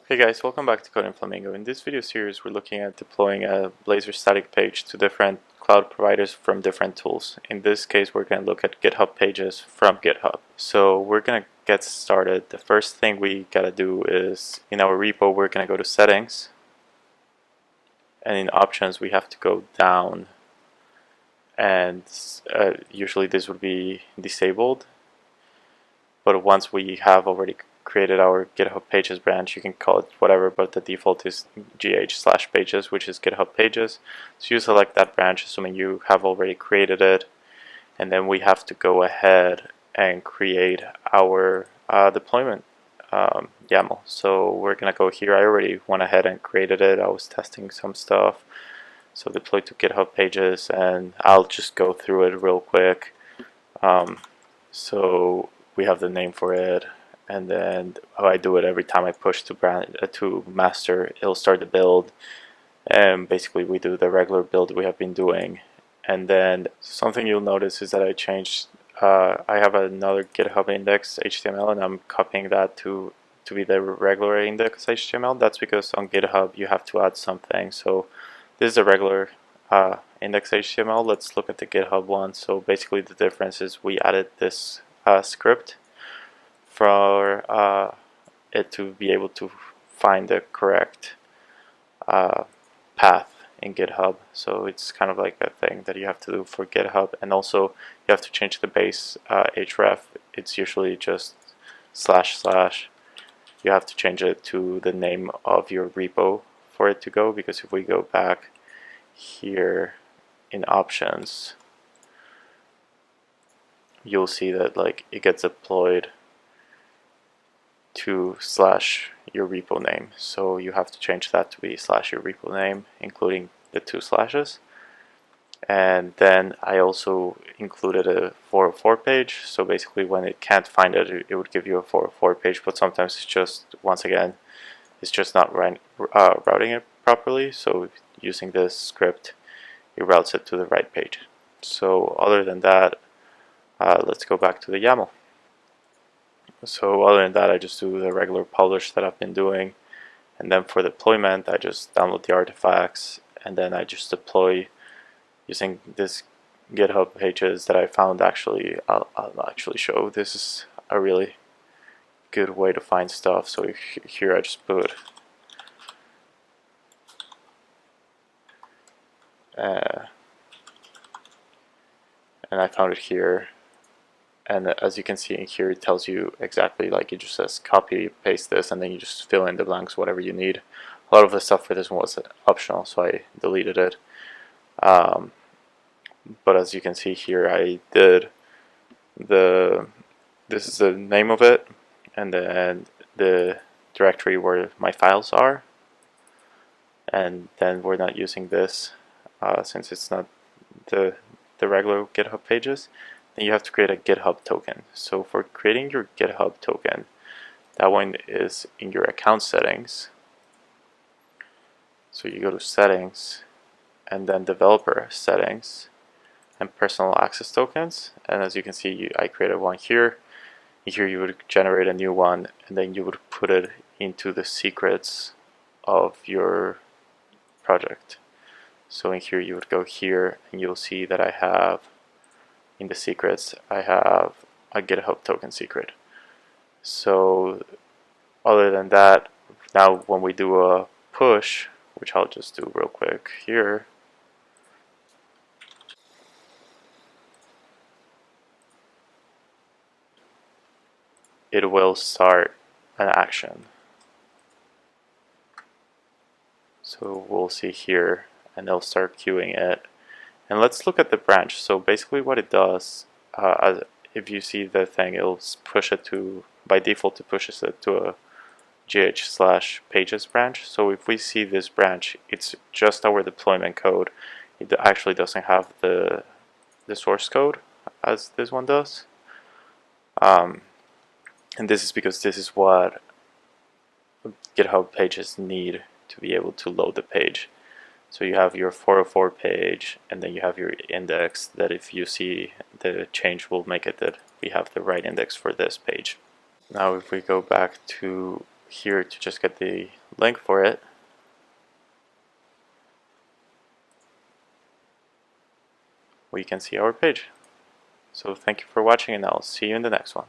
Hey guys, welcome back to Coding Flamingo. In this video series, we're looking at deploying a Blazor static page to different cloud providers from different tools. In this case, we're going to look at GitHub pages from GitHub. So we're going to get started. The first thing we got to do is, in our repo, we're going to go to Settings. And in Options, we have to go down. And usually this would be disabled. But once we have already created our GitHub Pages branch, you can call it whatever, but the default is gh/pages, which is GitHub Pages. So you select that branch, assuming you have already created it, and then we have to go ahead and create our deployment YAML. So we're gonna go here. I already went ahead and created it. I was testing some stuff. So deploy to GitHub Pages, and I'll just go through it real quick. So we have the name for it. And then I do it every time I push to master, it'll start the build. And basically we do the regular build we have been doing. And then something you'll notice is that I changed, I have another GitHub index HTML, and I'm copying that to be the regular index HTML. That's because on GitHub you have to add something. So this is a regular index HTML. Let's look at the GitHub one. So basically the difference is we added this script for it to be able to find the correct path in GitHub. So it's kind of like a thing that you have to do for GitHub, and also you have to change the base href. It's usually just // You have to change it to the name of your repo for it to go, because if we go back here in options, you'll see that like it gets deployed to / your repo name. So you have to change that to be / your repo name, including the 2 slashes. And then I also included a 404 page. So basically when it can't find it, it would give you a 404 page, but sometimes it's just, once again, it's just not routing it properly. So using this script, it routes it to the right page. So other than that, let's go back to the YAML. So other than that, I just do the regular publish that I've been doing, and then for deployment I just download the artifacts, and then I just deploy using this GitHub pages that I found. Actually, I'll actually show. This is a really good way to find stuff. So here I just put and I found it here. And as you can see in here, it tells you exactly, like it just says copy, paste this, and then you just fill in the blanks, whatever you need. A lot of the stuff for this one was optional, so I deleted it. But as you can see here, I did this is the name of it, and then the directory where my files are. And then we're not using this since it's not the regular GitHub pages. Then you have to create a GitHub token. So for creating your GitHub token, that one is in your account settings. So you go to settings, and then developer settings, and personal access tokens. And as you can see, I created one here. Here you would generate a new one, and then you would put it into the secrets of your project. So in here you would go here, and you'll see that I have, in the secrets, I have a GitHub token secret. So other than that, now when we do a push, which I'll just do real quick here, it will start an action. So we'll see here, and it'll start queuing it. And let's look at the branch. So basically what it does, if you see the thing, it'll push it to, by default it pushes it to a gh/pages branch. So if we see this branch, it's just our deployment code. It actually doesn't have the source code as this one does. And this is because this is what GitHub pages need to be able to load the page. So you have your 404 page, and then you have your index that if you see the change will make it that we have the right index for this page. Now if we go back to here to just get the link for it. We can see our page. So thank you for watching, and I'll see you in the next one.